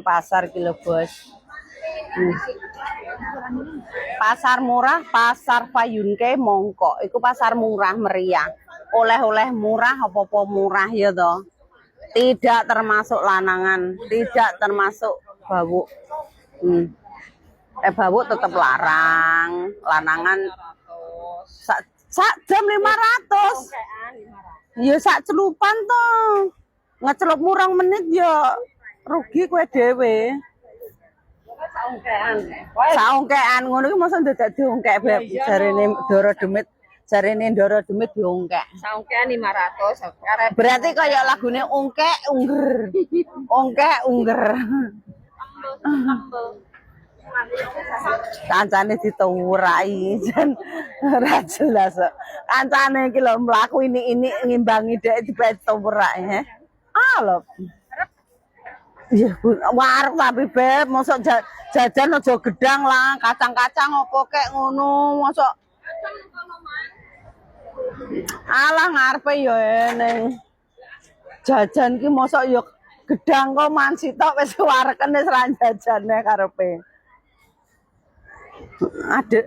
Pasar kilo bos. Hmm. Pasar murah, pasar Payunke mongkok. Iku pasar murah meriah. Oleh-oleh murah, apa-apa murah ya toh. Tidak termasuk lanangan, tidak termasuk bau. Hmm. Bau tetap larang, lanangan sak jam 500. Ya sak celupan toh. Ngecelup murang menit ya rugi kue dewe. Saungkean ngono iki mosok dadak diungkek beb. Jarine Doro Demit, jarine Doro Demit diungkek. Saungkean 500. Berarti kaya lagune ungkek ungger. Ungkek ungger. Kancane dituwurai jan ora jelas kok. Kancane iki lho mlaku ini ngimbangi dhek dituwurak he. Ah lho. Iya, warung tapi beb, mosok jajan aja gedang lah, kacang-kacang apa kek ngono, mosok alah ngarepe ya eneng. Jajan ki mosok ya gedang kok mansi tok wis wareken wis ra jajane karepe. Adek.